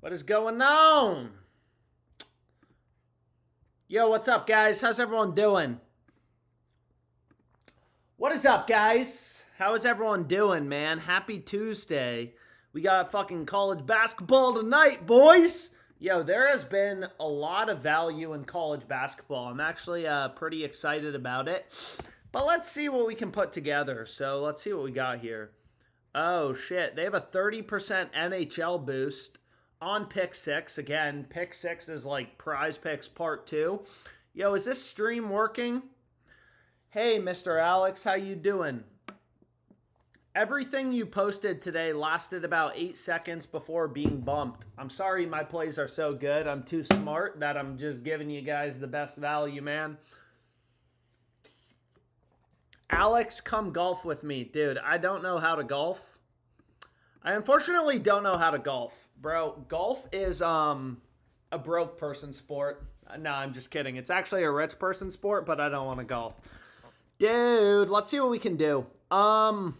What is going on? Yo, what's up, guys? How's everyone doing? What is up, guys? How is everyone doing, man? Happy Tuesday. We got fucking college basketball tonight, boys. Yo, there has been a lot of value in college basketball. I'm actually pretty excited about it. But let's see what we can put together. So let's see what we got here. Oh, shit. They have a 30% NHL boost on Pick6. Again, Pick6 is like Prize Picks Part 2. Yo, is this stream working? Hey, Mr. Alex, how you doing? Everything you posted today lasted about 8 seconds before being bumped. I'm sorry my plays are so good. I'm too smart that I'm just giving you guys the best value, man. Alex, come golf with me. Dude, I don't know how to golf. I unfortunately don't know how to golf. Bro, golf is a broke person sport. No, I'm just kidding. It's actually a rich person sport, but I don't want to golf. Dude, let's see what we can do. Hoy.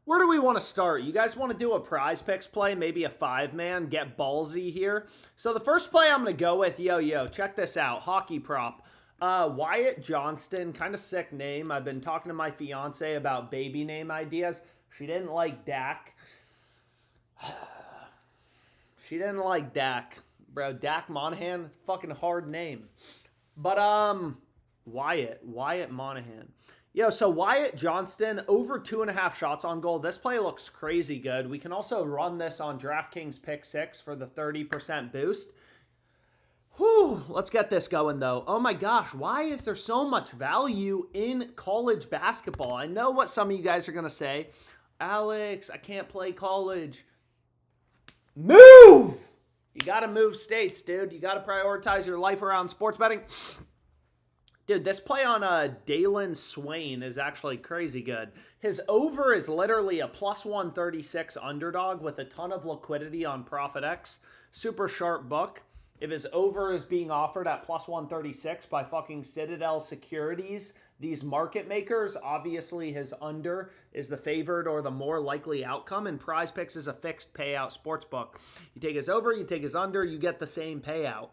Where do we want to start? You guys want to do a Prize Picks play? Maybe a 5-man? Get ballsy here. So the first play I'm going to go with, check this out. Hockey prop. Wyatt Johnston, kind of sick name. I've been talking to my fiance about baby name ideas. She didn't like Dak. She didn't like Dak. Bro, Dak Monahan, it's a fucking hard name. But, Wyatt Monahan. Yo, so Wyatt Johnston, over 2.5 shots on goal. This play looks crazy good. We can also run this on DraftKings Pick6 for the 30% boost. Whew, let's get this going, though. Oh, my gosh, why is there so much value in college basketball? I know what some of you guys are going to say. Alex, I can't play college. Move! You got to move states, dude. You got to prioritize your life around sports betting. Dude, this play on Dalen Swain is actually crazy good. His over is literally a plus 136 underdog with a ton of liquidity on ProfitX. Super sharp book. If his over is being offered at plus 136 by fucking Citadel Securities, these market makers, obviously his under is the favored or the more likely outcome, and Prize Picks is a fixed payout sports book. You take his over, you take his under, you get the same payout.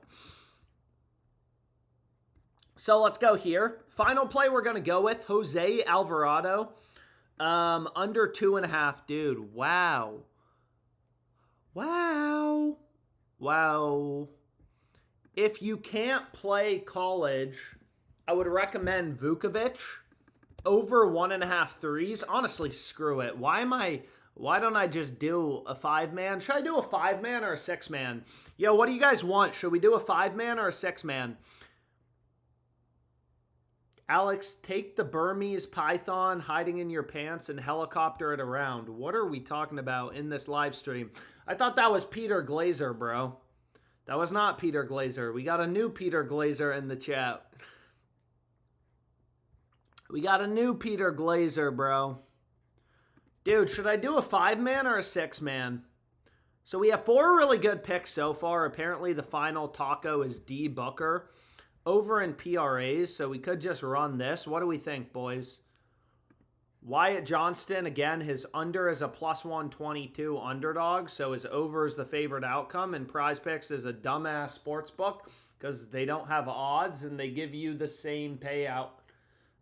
So let's go here. Final play we're going to go with, Jose Alvarado. Under 2.5, dude. Wow. If you can't play college, I would recommend Vukovic over 1.5 threes. Honestly, screw it. Why don't I just do a 5-man? Should I do a 5-man or a 6-man? Yo, what do you guys want? Should we do a 5-man or a 6-man? Alex, take the Burmese python hiding in your pants and helicopter it around. What are we talking about in this live stream? I thought that was Peter Glazer, bro. That was not Peter Glazer. We got a new Peter Glazer in the chat. We got a new Peter Glazer, bro. Dude, should I do a 5-man or a 6-man? So we have 4 really good picks so far. Apparently the final taco is D. Booker. Over in PRAs, so we could just run this. What do we think, boys? Wyatt Johnston, again, his under is a plus 122 underdog, so his over is the favorite outcome, and Prize Picks is a dumbass sports book because they don't have odds and they give you the same payout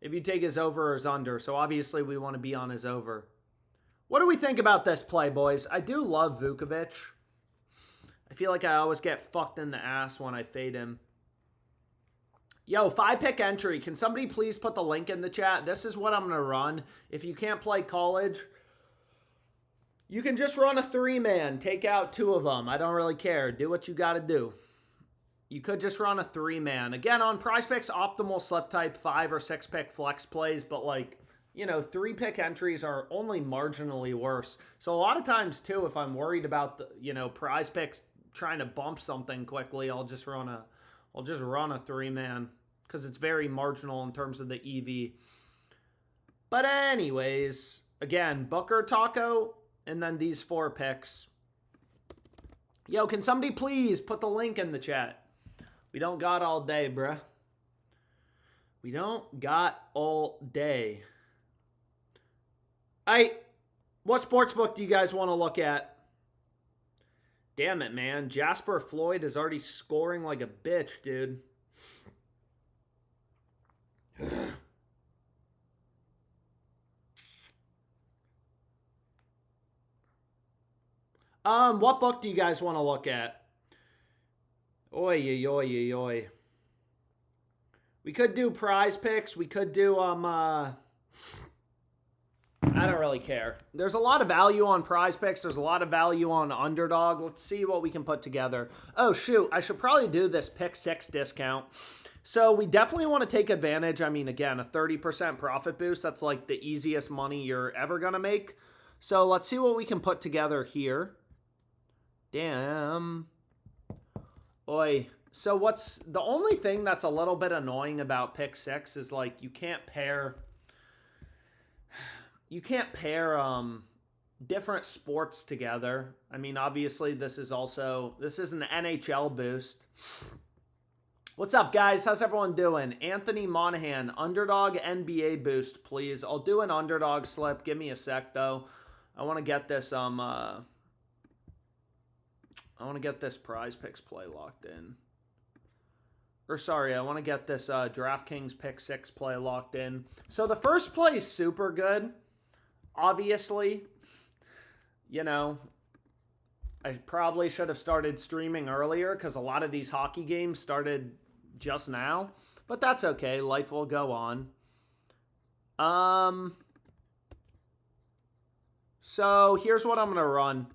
if you take his over or his under, so obviously we want to be on his over. What do we think about this play, boys? I do love Vukovic. I feel like I always get fucked in the ass when I fade him. Yo, 5-pick entry. Can somebody please put the link in the chat? This is what I'm going to run. If you can't play college, you can just run a 3-man. Take out 2 of them. I don't really care. Do what you got to do. You could just run a 3-man. Again, on Prize Picks, optimal slip type 5 or 6-pick flex plays, but 3-pick entries are only marginally worse. So a lot of times, too, if I'm worried about, Prize Picks trying to bump something quickly, I'll just run a 3-man because it's very marginal in terms of the EV. But anyways, again, Booker, Taco, and then these 4 picks. Yo, can somebody please put the link in the chat? We don't got all day, bruh. We don't got all day. What sportsbook do you guys want to look at? Damn it, man. Jasper Floyd is already scoring like a bitch, dude. What book do you guys want to look at? Oi, oi, oi, oi. We could do prize picks. We could do, I don't really care. There's a lot of value on prize picks. There's a lot of value on Underdog. Let's see what we can put together. Oh, shoot. I should probably do this Pick6 discount. So we definitely want to take advantage. I mean, again, a 30% profit boost. That's like the easiest money you're ever going to make. So let's see what we can put together here. Damn. Oi. So what's the only thing that's a little bit annoying about Pick6 is like you can't pair different sports together. I mean, obviously this is an NHL boost. What's up, guys? How's everyone doing? Anthony Monahan, Underdog NBA boost, please. I'll do an Underdog slip. Give me a sec though. I want to get this prize picks play locked in. Or sorry, I want to get this DraftKings Pick6 play locked in. So the first play is super good. Obviously, you know, I probably should have started streaming earlier because a lot of these hockey games started just now. But that's okay. Life will go on. So here's what I'm going to run.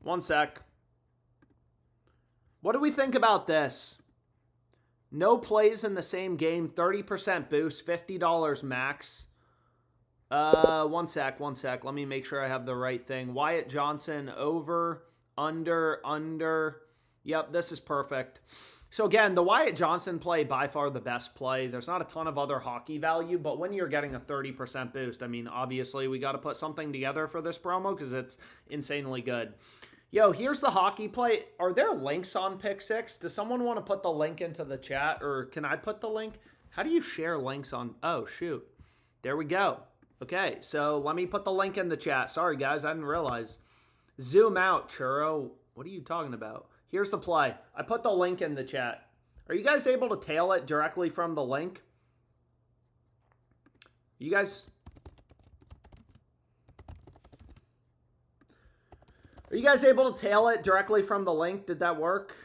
One sec. What do we think about this? No plays in the same game, 30% boost, $50 max. One sec. Let me make sure I have the right thing. Wyatt Johnson, over, under. Yep, this is perfect. So again, the Wyatt Johnson play, by far the best play. There's not a ton of other hockey value, but when you're getting a 30% boost, I mean, obviously we got to put something together for this promo because it's insanely good. Yo, here's the hockey play. Are there links on Pick6? Does someone want to put the link into the chat, or can I put the link? How do you share links on? Oh, shoot. There we go. Okay, so let me put the link in the chat. Sorry, guys, I didn't realize. Zoom out, churro. What are you talking about? Here's the play. I put the link in the chat. Are you guys able to tail it directly from the link? You guys... Are you guys able to tail it directly from the link? Did that work?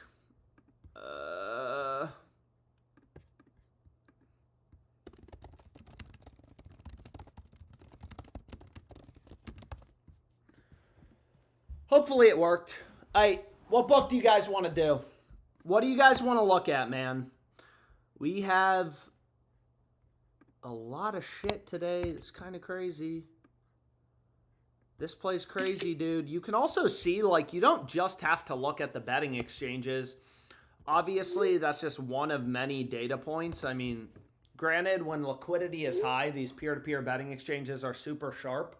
Hopefully it worked. What book do you guys want to do? What do you guys want to look at, man? We have a lot of shit today. It's kind of crazy. This play's crazy, dude. You can also see, like, you don't just have to look at the betting exchanges. Obviously, that's just one of many data points. I mean, granted, when liquidity is high, these peer-to-peer betting exchanges are super sharp.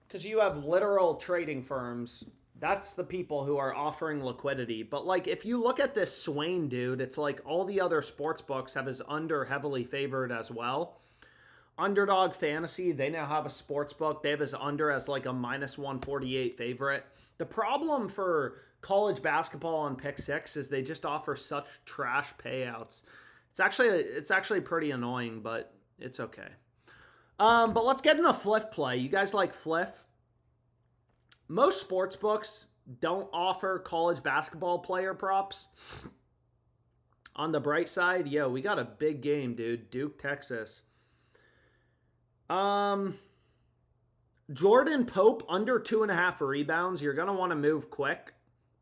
Because you have literal trading firms. That's the people who are offering liquidity. But, like, if you look at this Swain, dude, it's like all the other sports books have his under heavily favored as well. Underdog Fantasy, they now have a sports book. They have his under as like a -148 favorite. The problem for college basketball on Pick6 is they just offer such trash payouts. It's actually pretty annoying, but it's okay. But let's get into Fliff play. You guys like Fliff? Most sports books don't offer college basketball player props. On the bright side, yo, we got a big game, dude. Duke, Texas. Jordan Pope under 2.5 rebounds. You're going to want to move quick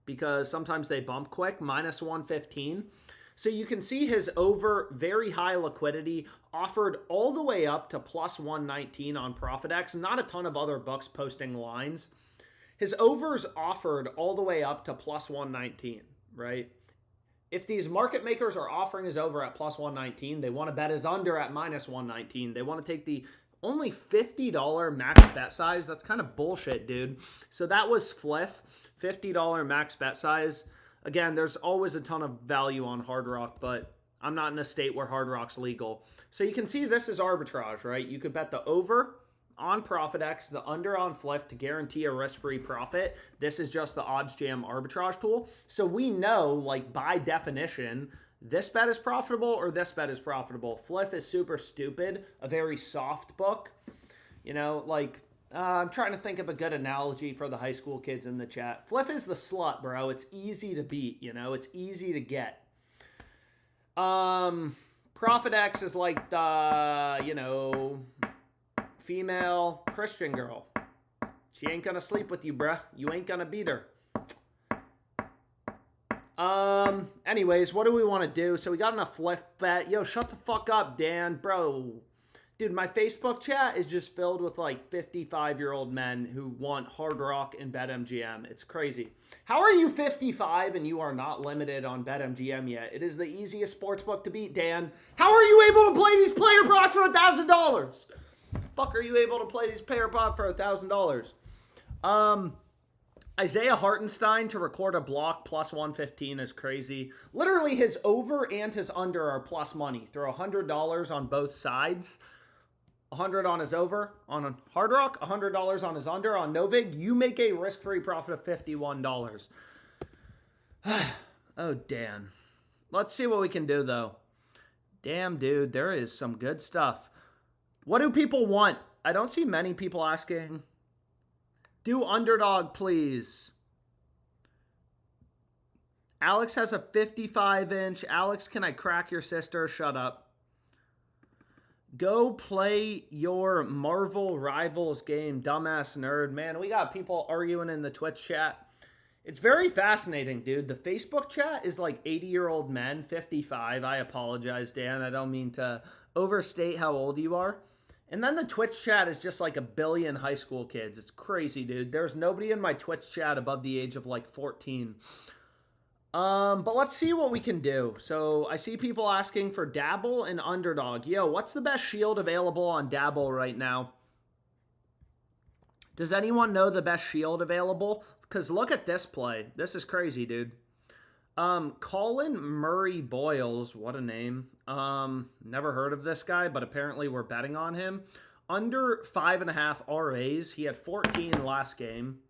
because sometimes they bump quick. -115. So you can see his over, very high liquidity, offered all the way up to +119 on ProfitX. Not a ton of other books posting lines. His overs offered all the way up to +119, right? If these market makers are offering his over at +119, they want to bet his under at -119. They want to take the only $50 max bet size. That's kind of bullshit, dude. So that was Fliff, $50 max bet size. Again, there's always a ton of value on Hard Rock, but I'm not in a state where Hard Rock's legal. So you can see this is arbitrage, right? You could bet the over on ProfitX, the under on Fliff to guarantee a risk-free profit. This is just the odds jam arbitrage tool. So we know, like, by definition, this bet is profitable or this bet is profitable. Fliff is super stupid, a very soft book. You know, like, I'm trying to think of a good analogy for the high school kids in the chat. Fliff is the slut, bro. It's easy to beat, you know? It's easy to get. ProfitX is like the, you know, female Christian girl. She ain't gonna sleep with you, bruh. You ain't gonna beat her. Anyways, what do we want to do? So we got enough Fliff bet. Yo, shut the fuck up, Dan. Bro. Dude, my Facebook chat is just filled with like 55-year-old men who want Hard Rock and BetMGM. It's crazy. How are you 55 and you are not limited on BetMGM yet? It is the easiest sportsbook to beat, Dan. How are you able to play these player props for $1,000? Fuck are you able to play these player props for $1,000? Isaiah Hartenstein to record a block plus 115 is crazy. Literally his over and his under are plus money. Throw $100 on both sides. 100 on his over on Hard Rock, $100 on his under on Novig. You make a risk-free profit of $51. Oh, Dan. Let's see what we can do, though. Damn, dude, there is some good stuff. What do people want? I don't see many people asking. Do Underdog, please. Alex has a 55-inch. Alex, can I crack your sister? Shut up. Go play your Marvel Rivals game, dumbass nerd. Man, we got people arguing in the Twitch chat. It's very fascinating, dude. The Facebook chat is like 80-year-old men, 55. I apologize, Dan. I don't mean to overstate how old you are. And then the Twitch chat is just like a billion high school kids. It's crazy, dude. There's nobody in my Twitch chat above the age of like 14. But let's see what we can do. So I see people asking for Dabble and Underdog. Yo, what's the best shield available on Dabble right now? Does anyone know the best shield available? Because look at this play. This is crazy, dude. Colin Murray Boyles, what a name. Never heard of this guy, but apparently we're betting on him. Under 5.5 RAs. He had 14 last game.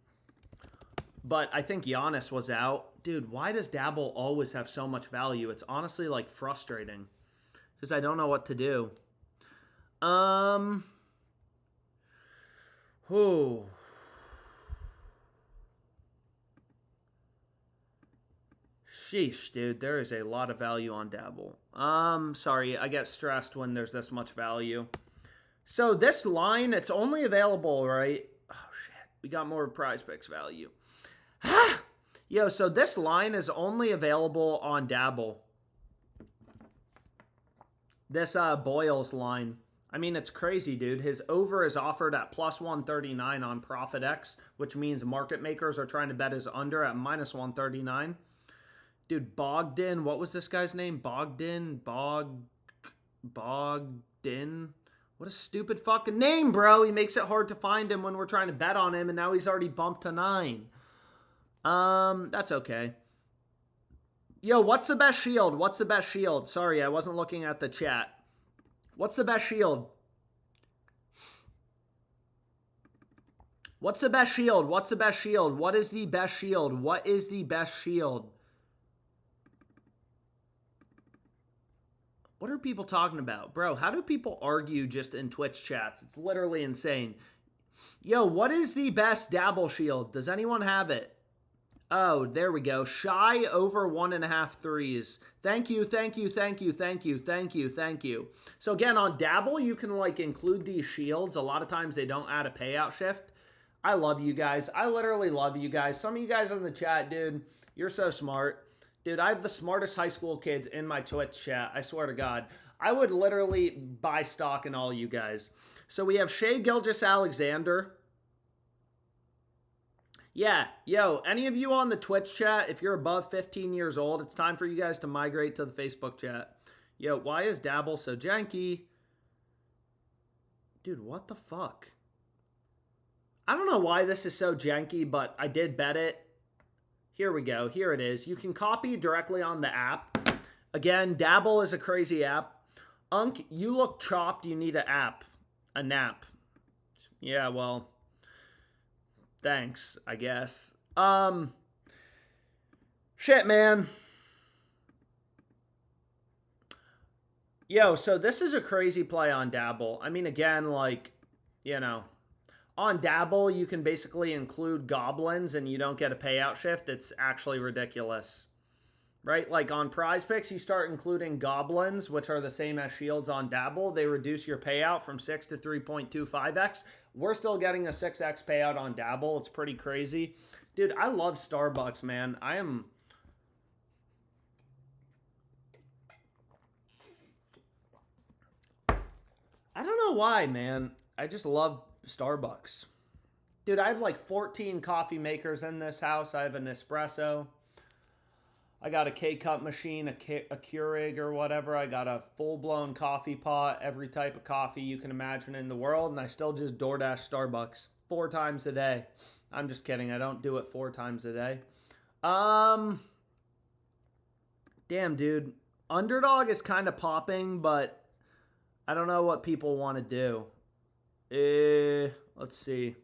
But I think Giannis was out. Dude, why does Dabble always have so much value? It's honestly, like, frustrating. Because I don't know what to do. Sheesh, dude. There is a lot of value on Dabble. Sorry, I get stressed when there's this much value. So this line, it's only available, right? Oh, shit. We got more Prize Picks value. Yo, so this line is only available on Dabble. This Boyles line. I mean, it's crazy, dude. His over is offered at plus 139 on ProfitX, which means market makers are trying to bet his under at minus 139. Dude, Bogdan, what was this guy's name? Bogdan? What a stupid fucking name, bro. He makes it hard to find him when we're trying to bet on him, and now he's already bumped to 9. That's okay. Yo, what's the best shield? What's the best shield? Sorry, I wasn't looking at the chat. What's the best shield? What's the best shield? What's the best shield? What is the best shield? What is the best shield? What are people talking about? Bro, how do people argue just in Twitch chats? It's literally insane. Yo, what is the best Dabble shield? Does anyone have it? Oh, there we go. Shy over 1.5 threes. Thank you, thank you, thank you, thank you, thank you, thank you. So again, on Dabble, you can like include these shields. A lot of times they don't add a payout shift. I love you guys. I literally love you guys. Some of you guys in the chat, dude, you're so smart. Dude, I have the smartest high school kids in my Twitch chat. I swear to God. I would literally buy stock in all you guys. So we have Shai Gilgeous-Alexander. Yeah, yo, any of you on the Twitch chat, if you're above 15 years old, it's time for you guys to migrate to the Facebook chat. Yo, why is Dabble so janky? Dude, what the fuck? I don't know why this is so janky, but I did bet it. Here we go. Here it is. You can copy directly on the app. Again, Dabble is a crazy app. Unk, you look chopped. You need an app. A nap. Yeah, well, thanks, I guess. Shit, man. Yo, so this is a crazy play on Dabble. I mean, again, like, you know, on Dabble, you can basically include goblins and you don't get a payout shift. It's actually ridiculous. Right? Like on Prize Picks, you start including goblins, which are the same as shields on Dabble. They reduce your payout from 6 to 3.25x. We're still getting a 6x payout on Dabble. It's pretty crazy. Dude, I love Starbucks, man. I don't know why, man. I just love Starbucks. Dude, I have like 14 coffee makers in this house. I have an espresso. I got a K-Cup machine, a Keurig or whatever. I got a full-blown coffee pot, every type of coffee you can imagine in the world, and I still just DoorDash Starbucks 4 times a day. I'm just kidding. I don't do it 4 times a day. Damn, dude. Underdog is kind of popping, but I don't know what people want to do. Let's see.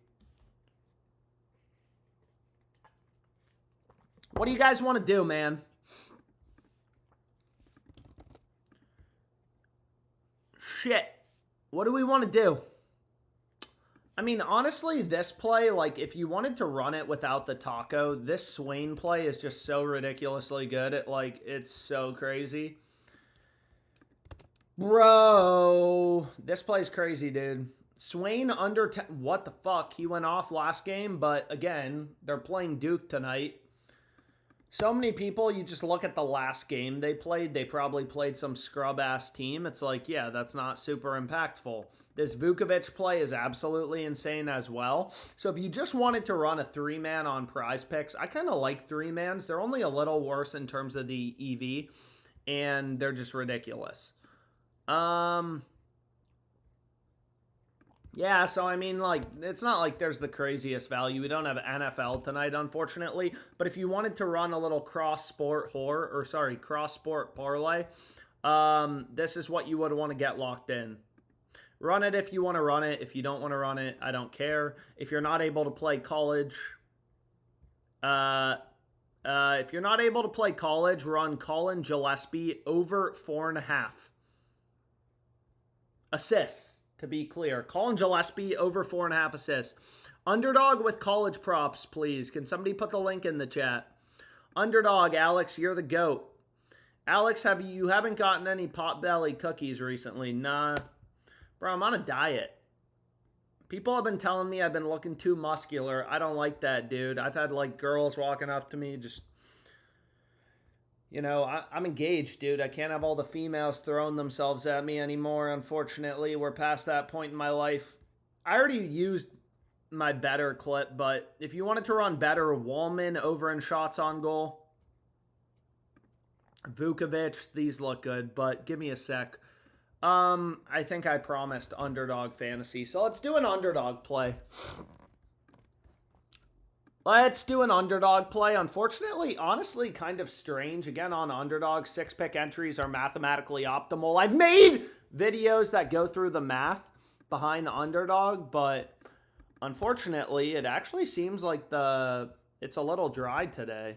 What do you guys want to do, man? Shit. What do we want to do? I mean, honestly, this play, like, if you wanted to run it without the taco, this Swain play is just so ridiculously good. It's so crazy. Bro, this play's crazy, dude. Swain under 10. What the fuck? He went off last game, but again, they're playing Duke tonight. So many people, you just look at the last game they played, they probably played some scrub-ass team. It's like, yeah, that's not super impactful. This Vukovic play is absolutely insane as well. So if you just wanted to run a 3-man on Prize Picks, I kind of like 3-mans. They're only a little worse in terms of the EV, and they're just ridiculous. Yeah, so I mean, like, it's not like there's the craziest value. We don't have NFL tonight, unfortunately. But if you wanted to run a little cross-sport parlay, this is what you would want to get locked in. Run it if you want to run it. If you don't want to run it, I don't care. If you're not able to play college, run Colin Gillespie over 4.5 assists. To be clear, Colin Gillespie over 4.5 assists. Underdog with college props, please. Can somebody put the link in the chat? Underdog, Alex, you're the GOAT. Alex, you haven't gotten any Potbelly cookies recently? Nah. Bro, I'm on a diet. People have been telling me I've been looking too muscular. I don't like that, dude. I've had, like, girls walking up to me just... You know, I'm engaged, dude. I can't have all the females throwing themselves at me anymore, unfortunately. We're past that point in my life. I already used my better clip, but if you wanted to run better, Wallman over in shots on goal. Vukovic, these look good, but give me a sec. I think I promised Underdog Fantasy, so let's do an underdog play. Let's do an underdog play. Unfortunately, honestly, kind of strange. Again, on underdog, 6-pick entries are mathematically optimal. I've made videos that go through the math behind underdog, but unfortunately, it actually seems like it's a little dry today.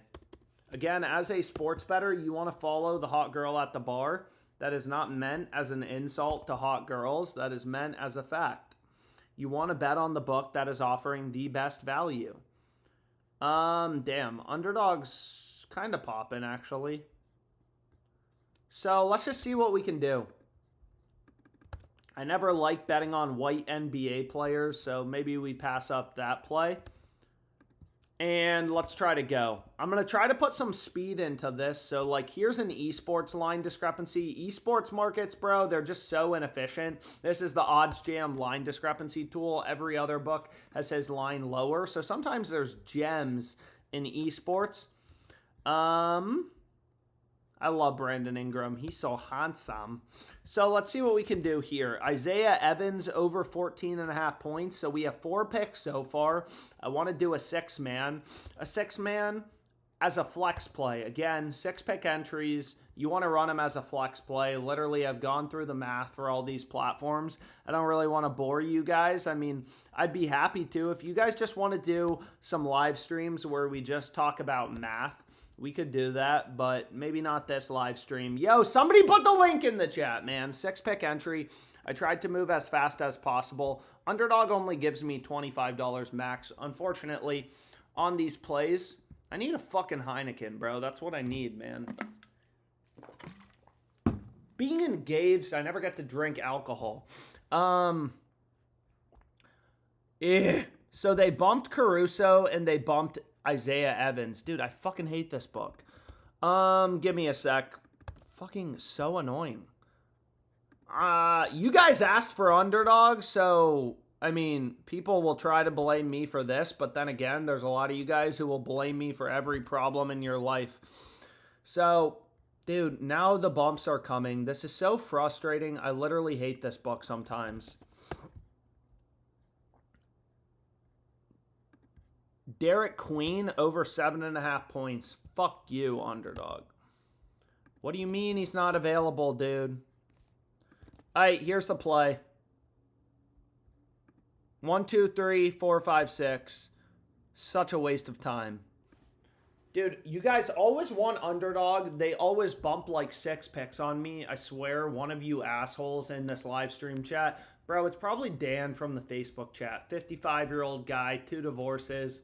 Again, as a sports bettor, you want to follow the hot girl at the bar. That is not meant as an insult to hot girls. That is meant as a fact. You want to bet on the book that is offering the best value. Damn, underdog's kind of popping, actually. So, let's just see what we can do. I never like betting on white NBA players, so maybe we pass up that play. And let's try to go. I'm going to try to put some speed into this. So, like, here's an esports line discrepancy. Esports markets, bro, they're just so inefficient. This is the Odds Jam line discrepancy tool. Every other book has his line lower. So, sometimes there's gems in esports. I love Brandon Ingram. He's so handsome. So let's see what we can do here. Isaiah Evans over 14.5 points. So we have 4 picks so far. I want to do a 6-man. A 6-man, as a flex play. Again, 6-pick entries. You want to run them as a flex play. Literally, I've gone through the math for all these platforms. I don't really want to bore you guys. I mean, I'd be happy to. If you guys just want to do some live streams where we just talk about math, we could do that, but maybe not this live stream. Yo, somebody put the link in the chat, man. 6-pick entry. I tried to move as fast as possible. Underdog only gives me $25 max. Unfortunately, on these plays, I need a fucking Heineken, bro. That's what I need, man. Being engaged, I never get to drink alcohol. So they bumped Caruso and they bumped Isaiah Evans. Dude, I fucking hate this book. Give me a sec. Fucking so annoying. You guys asked for Underdog, so I mean, people will try to blame me for this, but then again, there's a lot of you guys who will blame me for every problem in your life. So, dude, now the bumps are coming. This is so frustrating. I literally hate this book sometimes. Derek Queen over 7.5 points. Fuck you, Underdog. What do you mean he's not available, dude? All right, here's the play. 1, 2, 3, 4, 5, 6. Such a waste of time. Dude, you guys always want Underdog. They always bump like 6 picks on me. I swear, one of you assholes in this live stream chat. Bro, it's probably Dan from the Facebook chat. 55-year-old guy, 2 divorces.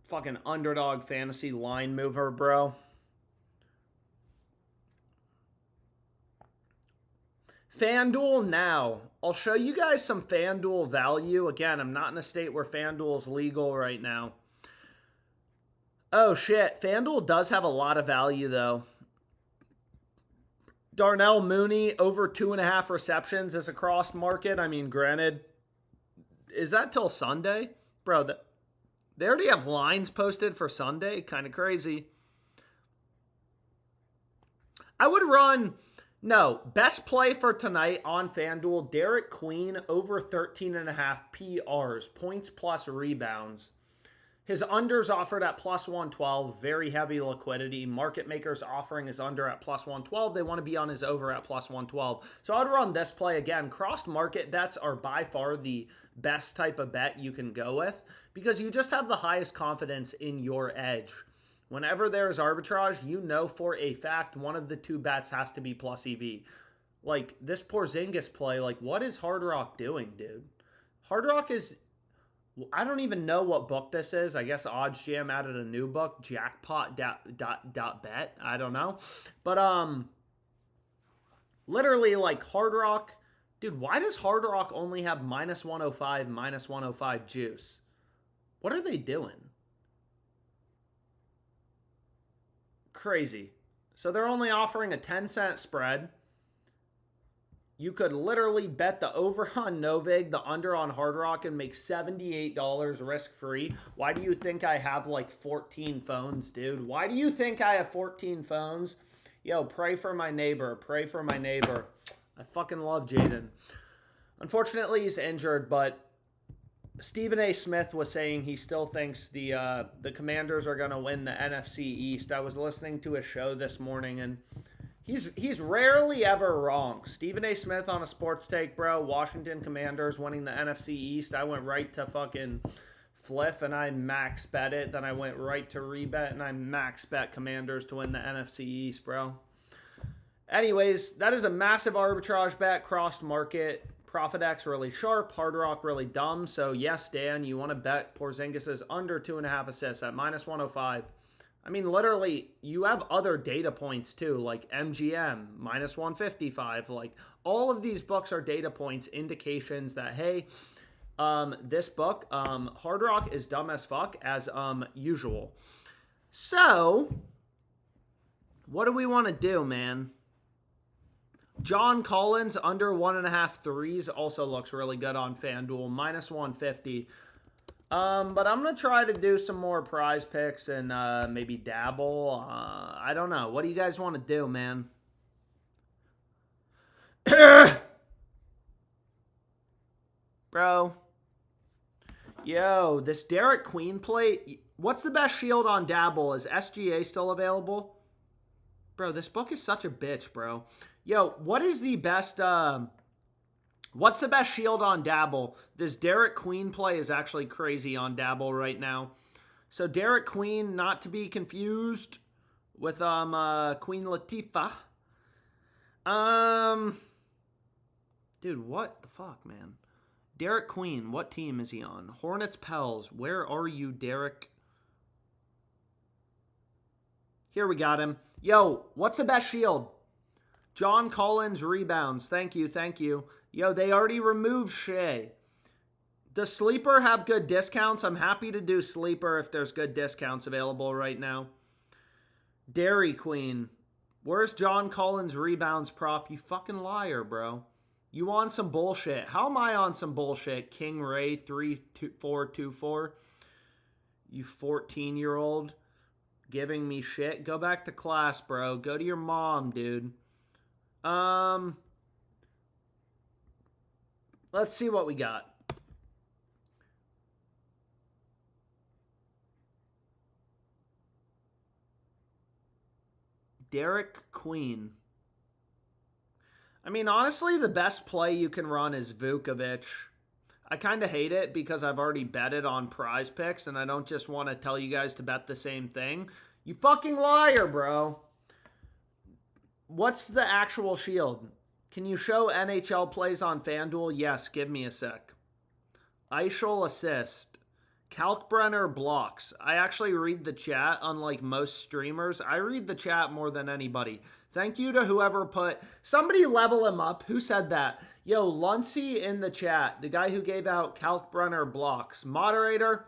Fucking Underdog Fantasy line mover, bro. FanDuel now. I'll show you guys some FanDuel value. Again, I'm not in a state where FanDuel is legal right now. Oh, shit. FanDuel does have a lot of value, though. Darnell Mooney, over 2.5 receptions is a crossed market. I mean, granted, is that till Sunday? Bro, they already have lines posted for Sunday. Kind of crazy. I would run... No, best play for tonight on FanDuel, Derek Queen over 13.5 PRs, points plus rebounds. His unders offered at plus 112, very heavy liquidity. Market makers offering his under at plus 112. They want to be on his over at plus 112. So I'd run this play again. Crossed market bets are by far the best type of bet you can go with because you just have the highest confidence in your edge. Whenever there is arbitrage, you know for a fact one of the two bets has to be plus EV. Like, this Porzingis play, like, what is Hard Rock doing, dude? Hard Rock is... I don't even know what book this is. I guess Odds Jam added a new book, jackpot.bet. I don't know. But, literally, like, Hard Rock... Dude, why does Hard Rock only have minus 105, minus 105 juice? What are they doing? Crazy. So they're only offering a 10-cent spread. You could literally bet the over on Novig, the under on Hard Rock, and make $78 risk-free. Why do you think I have like 14 phones, dude? Why do you think I have 14 phones? Yo, pray for my neighbor. Pray for my neighbor. I fucking love Jaden. Unfortunately, he's injured, but Stephen A. Smith was saying he still thinks the Commanders are going to win the NFC East. I was listening to a show this morning, and he's rarely ever wrong. Stephen A. Smith on a sports take, bro. Washington Commanders winning the NFC East. I went right to fucking Fliff, and I max bet it. Then I went right to rebet, and I max bet Commanders to win the NFC East, bro. Anyways, that is a massive arbitrage bet, crossed market. Profit X really sharp, Hard Rock really dumb. So yes, Dan, you want to bet Porzingis is under 2.5 assists at minus 105. I mean, literally, you have other data points too, like MGM, minus 155. Like, all of these books are data points, indications that, hey, this book, Hard Rock is dumb as fuck, as usual. So, what do we want to do, man? John Collins, under 1.5 threes, also looks really good on FanDuel, minus 150. But I'm going to try to do some more prize picks and maybe dabble. I don't know. What do you guys want to do, man? Bro. Yo, this Derek Queen play, What's the best shield on Dabble? Is SGA still available? Bro, this book is such a bitch, bro. Yo, what is the best... what's the best shield on Dabble? This Derek Queen play is actually crazy on Dabble right now. So Derek Queen, not to be confused with Queen Latifah. Dude, what the fuck, man? Derek Queen, what team is he on? Hornets Pels. Where are you, Derek? Here we got him. Yo, what's the best shield? John Collins rebounds. Thank you, thank you. Yo, they already removed Shea. Does Sleeper have good discounts? I'm happy to do Sleeper if there's good discounts available right now. Dairy Queen. Where's John Collins rebounds prop? You fucking liar, bro. You on some bullshit. How am I on some bullshit? King Ray 3424. You 14-year-old giving me shit. Go back to class, bro. Go to your mom, dude. Let's see what we got. Derek Queen. I mean, honestly, the best play you can run is Vukovic. I kind of hate it because I've already betted on Prize Picks, and I don't just want to tell you guys to bet the same thing. You fucking liar, bro. What's the actual shield? Can you show NHL plays on FanDuel? Yes, give me a sec. Eichel assist. Kalkbrenner blocks. I actually read the chat, unlike most streamers. I read the chat more than anybody. Thank you to whoever put... Somebody level him up. Who said that? Yo, Luncey in the chat. The guy who gave out Kalkbrenner blocks. Moderator,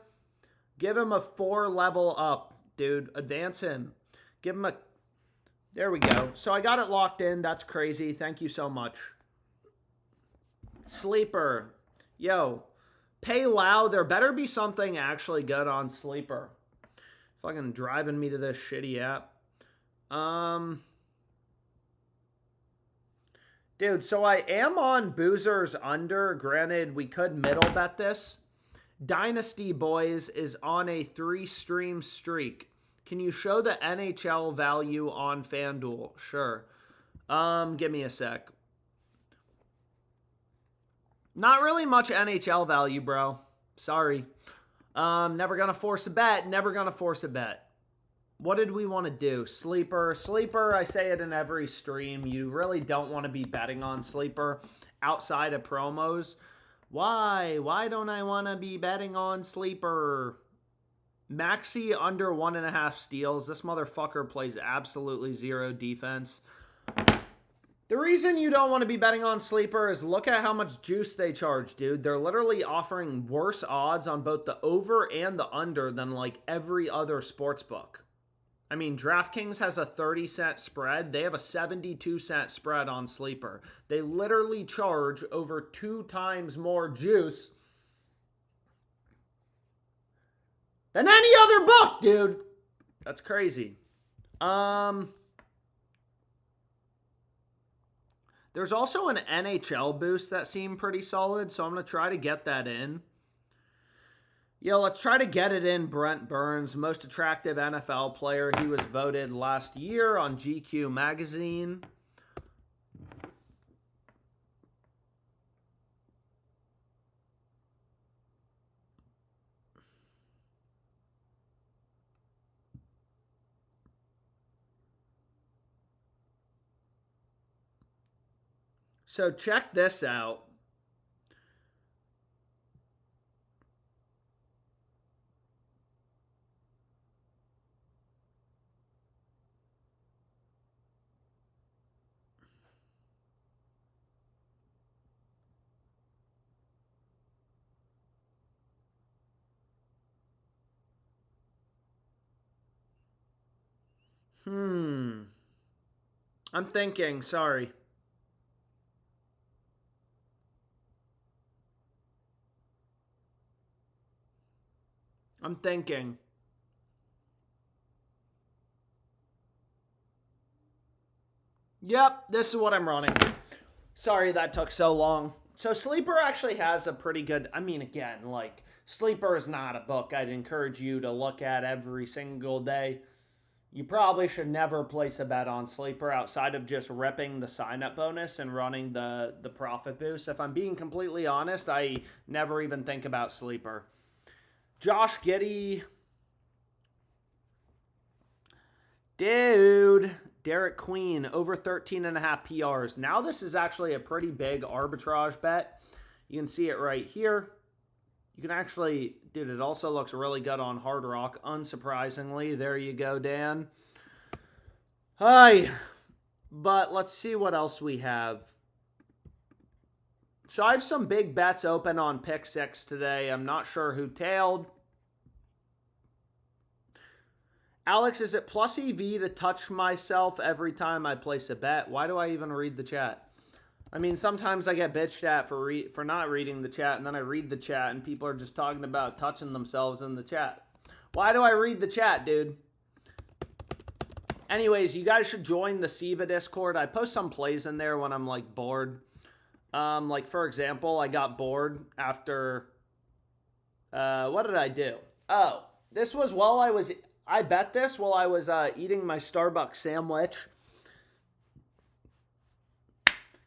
give him a 4 level up, dude. Advance him. Give him a... There we go. So I got it locked in. That's crazy. Thank you so much. Sleeper. Yo, pay loud. There better be something actually good on Sleeper. Fucking driving me to this shitty app. Dude, so I am on Boozer's under. Granted, we could middle bet this. Dynasty Boys is on a 3-stream streak. Can you show the NHL value on FanDuel? Sure. Give me a sec. Not really much NHL value, bro. Sorry. Never gonna force a bet. Never gonna force a bet. What did we want to do? Sleeper. Sleeper, I say it in every stream. You really don't want to be betting on Sleeper outside of promos. Why? Why don't I want to be betting on Sleeper? Maxi under 1.5 steals. This motherfucker plays absolutely zero defense. The reason you don't want to be betting on Sleeper is look at how much juice they charge, dude. They're literally offering worse odds on both the over and the under than like every other sportsbook. I mean, DraftKings has a 30-cent spread. They have a 72-cent spread on Sleeper. They literally charge over 2 times more juice than any other book, dude. That's crazy. There's also an NHL boost that seemed pretty solid, so I'm going to try to get that in. Yo, let's try to get it in. Brent Burns, most attractive NFL player. He was voted last year on GQ magazine. So check this out. I'm thinking, sorry. I'm thinking. Yep, this is what I'm running. Sorry that took so long. So Sleeper actually has a pretty good, I mean, again, like, Sleeper is not a book I'd encourage you to look at every single day. You probably should never place a bet on Sleeper outside of just ripping the sign-up bonus and running the profit boost. If I'm being completely honest, I never even think about Sleeper. Josh Giddey. Dude. Derek Queen, over 13.5 PRs. Now this is actually a pretty big arbitrage bet. You can see it right here. You can actually, dude, it also looks really good on Hard Rock, unsurprisingly. There you go, Dan. Hi. But let's see what else we have. So I have some big bets open on Pick6 today. I'm not sure who tailed. Alex, is it plus EV to touch myself every time I place a bet? Why do I even read the chat? I mean, sometimes I get bitched at for not reading the chat, and then I read the chat, and people are just talking about touching themselves in the chat. Why do I read the chat, dude? Anyways, you guys should join the Siva Discord. I post some plays in there when I'm, like, bored. Like, for example, I got bored after... what did I do? Oh, this was while I bet this while I was eating my Starbucks sandwich.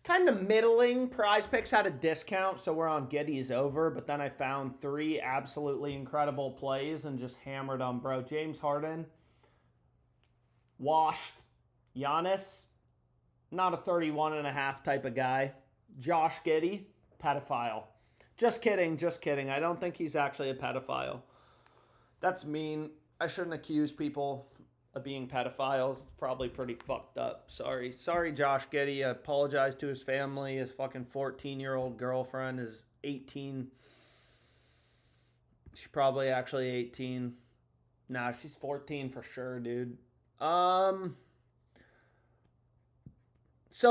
Kind of middling. Prize Picks had a discount, so we're on Giddy's over. But then I found 3 absolutely incredible plays and just hammered them, bro. James Harden. Washed. Giannis. Not a 31.5 type of guy. Josh Giddey. Pedophile. Just kidding, just kidding. I don't think he's actually a pedophile. That's mean. I shouldn't accuse people of being pedophiles. It's probably pretty fucked up. Sorry. Sorry, Josh Giddey. I apologize to his family. His fucking 14-year-old girlfriend is 18. She's probably actually 18. Nah, she's 14 for sure, dude. So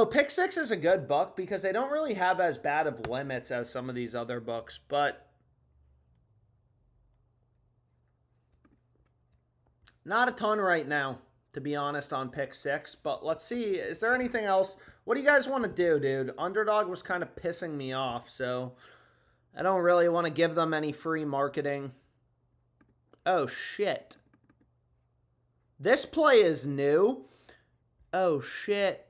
Pick6 is a good book because they don't really have as bad of limits as some of these other books, but not a ton right now, to be honest, on Pick6. But let's see. Is there anything else? What do you guys want to do, dude? Underdog was kind of pissing me off, so I don't really want to give them any free marketing. Oh, shit. This play is new. Oh, shit.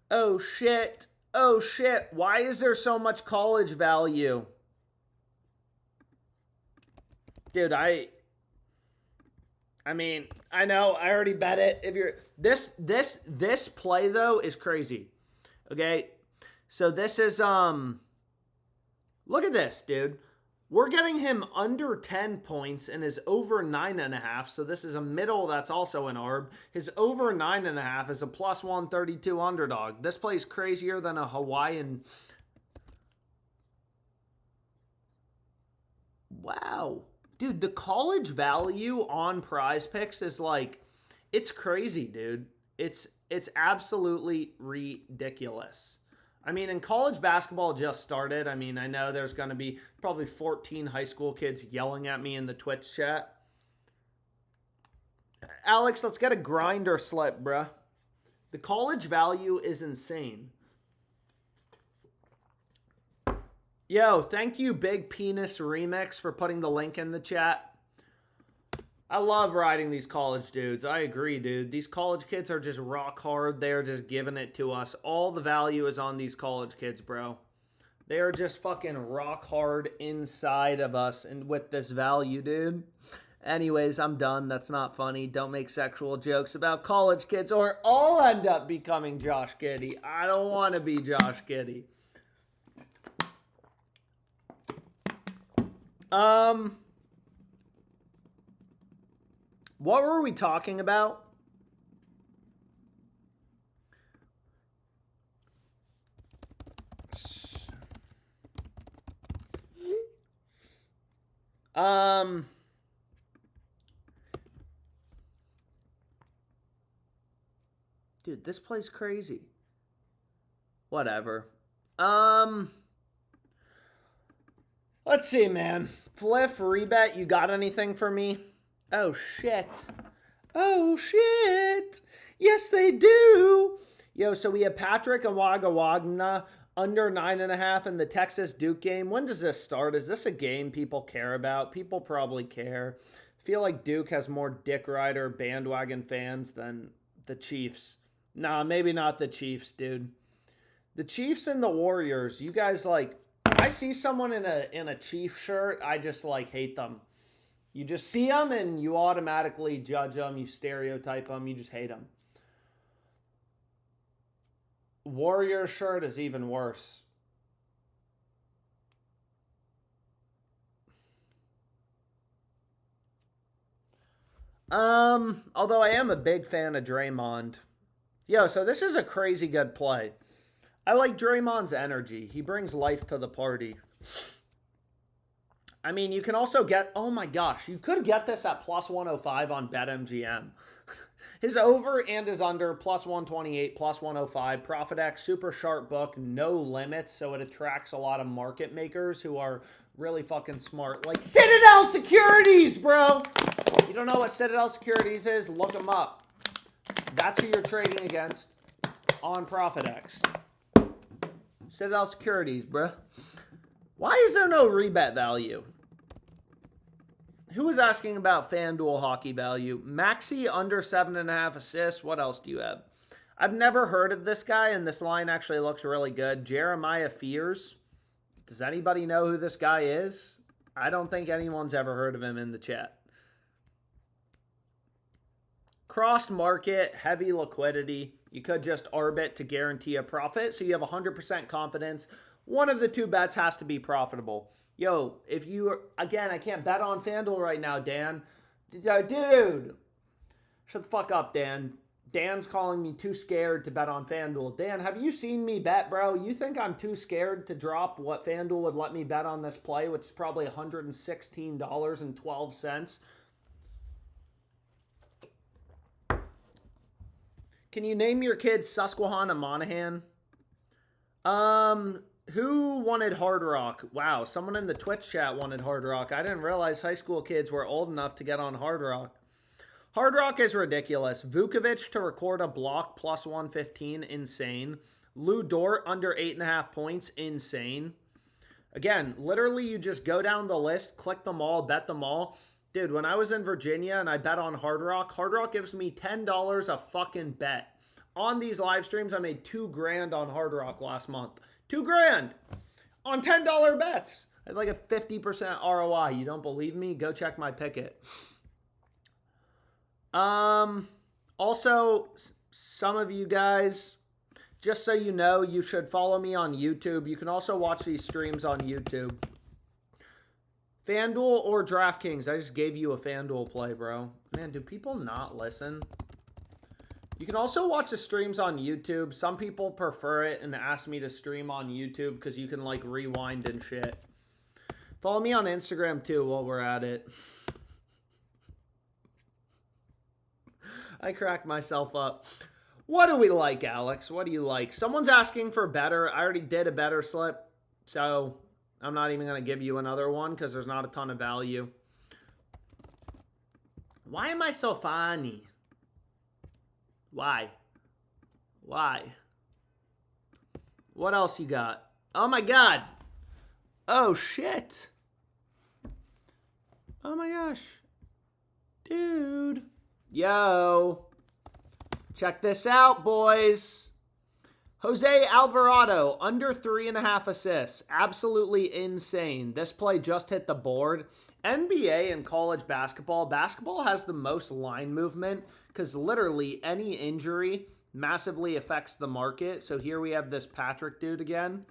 Oh, shit. Oh, shit. Why is there so much college value? Dude, I mean, I know, I already bet it. If you're this play though is crazy. Okay? So this is look at this, dude. We're getting him under 10 points and his over 9.5. So this is a middle that's also an arb. His over 9.5 is a plus 132 underdog. This play is crazier than a Hawaiian. Wow. Dude, the college value on Prize Picks is like, it's crazy, dude. It's absolutely ridiculous. I mean, and college basketball just started. I mean, I know there's going to be probably 14 high school kids yelling at me in the Twitch chat. Alex, let's get a grinder slip, bruh. The college value is insane. Yo, thank you, Big Penis Remix, for putting the link in the chat. I love riding these college dudes. I agree, dude. These college kids are just rock hard. They're just giving it to us. All the value is on these college kids, bro. They are just fucking rock hard inside of us and with this value, dude. Anyways, I'm done. That's not funny. Don't make sexual jokes about college kids or I'll end up becoming Josh Giddey. I don't want to be Josh Giddey. What were we talking about? Dude, this play's crazy. Whatever. Let's see, man. Fliff, rebet, you got anything for me? Oh, shit. Oh, shit. Yes, they do. Yo, so we have Patrick and Wagna Under 9.5 in the Texas Duke game. When does this start? Is this a game people care about? People probably care. I feel like Duke has more Dick Rider bandwagon fans than the Chiefs. Nah, maybe not the Chiefs, dude. The Chiefs and the Warriors, you guys like, I see someone in a Chief shirt, I just like hate them. You just see them and you automatically judge them, you stereotype them, you just hate them. Warrior shirt is even worse. Although I am a big fan of Draymond. Yo, so this is a crazy good play. I like Draymond's energy. He brings life to the party. I mean, you can also get, oh my gosh, you could get this at plus 105 on BetMGM. His over and his under, plus 128, plus 105. ProfitX, super sharp book, no limits, so it attracts a lot of market makers who are really fucking smart. Like Citadel Securities, bro! You don't know what Citadel Securities is? Look them up. That's who you're trading against on ProfitX. Citadel Securities, bro. Why is there no rebet value? Who was asking about FanDuel hockey value? Maxey under 7.5 assists. What else do you have? I've never heard of this guy, and this line actually looks really good. Jeremiah Fears. Does anybody know who this guy is? I don't think anyone's ever heard of him in the chat. Crossed market, heavy liquidity. You could just arbit to guarantee a profit, so you have 100% confidence. One of the two bets has to be profitable. Yo, if you, again, I can't bet on FanDuel right now, Dan. Dude, shut the fuck up, Dan. Dan's calling me too scared to bet on FanDuel. Dan, have you seen me bet, bro? You think I'm too scared to drop what FanDuel would let me bet on this play, which is probably $116.12? Can you name your kids Susquehanna Monahan? Who wanted Hard Rock? Wow, someone in the Twitch chat wanted Hard Rock. I didn't realize high school kids were old enough to get on Hard Rock. Hard Rock is ridiculous. Vukovic to record a block plus 115, insane. Lou Dort under 8.5 points, insane. Again, literally you just go down the list, click them all, bet them all. Dude, when I was in Virginia and I bet on Hard Rock gives me $10 a fucking bet. On these live streams, I made $2,000 on Hard Rock last month. $2,000 on $10 bets. I had like a 50% ROI. You don't believe me? Go check my picket. Also, some of you guys, just so you know, you should follow me on YouTube. You can also watch these streams on YouTube. FanDuel or DraftKings? I just gave you a FanDuel play, bro. Man, do people not listen? You can also watch the streams on YouTube. Some people prefer it and ask me to stream on YouTube because you can like rewind and shit. Follow me on Instagram too while we're at it. I crack myself up. What do we like, Alex? What do you like? Someone's asking for better. I already did a better slip, so I'm not even going to give you another one because there's not a ton of value. Why am I so funny? Why? What else you got? Oh my god. Oh shit. Oh my gosh. Dude. Yo. Check this out, boys. Jose Alvarado, under 3.5 assists. Absolutely insane. This play just hit the board. NBA and college basketball. Basketball has the most line movement because literally any injury massively affects the market. So here we have this Patrick dude again.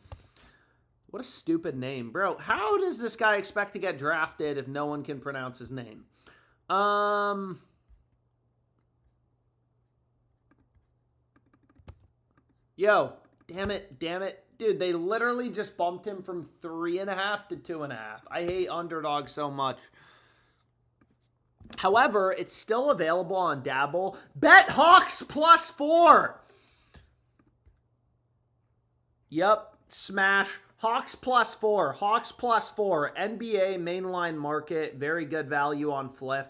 What a stupid name. Bro, how does this guy expect to get drafted if no one can pronounce his name? Yo, damn it. Dude, they literally just bumped him from 3.5 to 2.5. I hate Underdog so much. However, it's still available on Dabble. Bet Hawks plus 4. Yep, smash. Hawks plus 4. Hawks plus 4. NBA mainline market. Very good value on Fliff.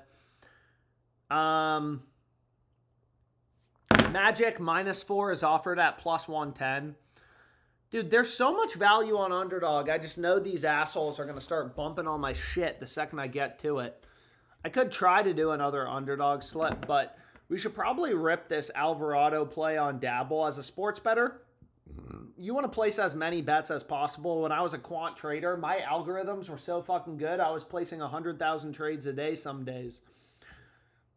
Magic minus 4 is offered at plus 110. Dude, there's so much value on Underdog. I just know these assholes are going to start bumping on my shit the second I get to it. I could try to do another Underdog slip, but we should probably rip this Alvarado play on Dabble. As a sports bettor, you want to place as many bets as possible. When I was a quant trader, my algorithms were so fucking good. I was placing 100,000 trades a day some days.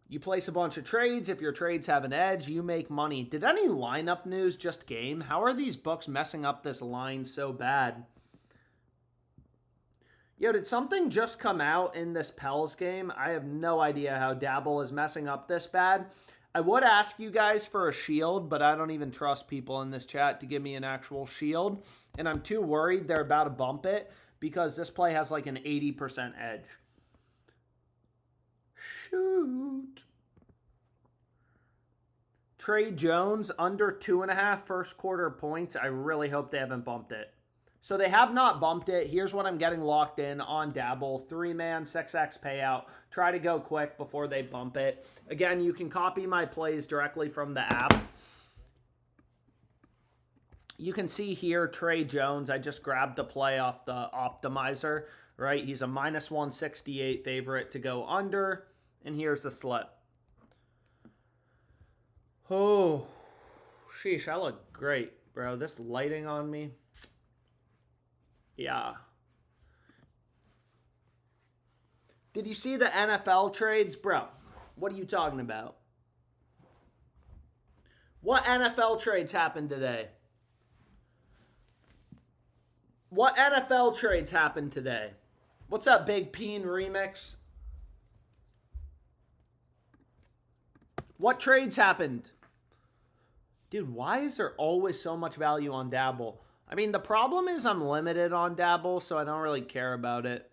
You place a bunch of trades. If your trades have an edge, you make money. Did any lineup news just game? How are these books messing up this line so bad? Yo, did something just come out in this Pels game? I have no idea how Dabble is messing up this bad. I would ask you guys for a shield, but I don't even trust people in this chat to give me an actual shield. And I'm too worried they're about to bump it because this play has like an 80% edge. Shoot. Trey Jones, under 2.5 first quarter points. I really hope they haven't bumped it. So they have not bumped it. Here's what I'm getting locked in on Dabble. 3-man, 6x payout. Try to go quick before they bump it. Again, you can copy my plays directly from the app. You can see here, Trey Jones. I just grabbed the play off the optimizer, right? He's a minus 168 favorite to go under. And here's the slip. Oh, sheesh, I look great, bro. This lighting on me. Yeah. Did you see the NFL trades? Bro, what are you talking about? What NFL trades happened today? What NFL trades happened today? What's up, Big Peen Remix? What trades happened? Dude, why is there always so much value on Dabble? I mean, the problem is I'm limited on Dabble, so I don't really care about it.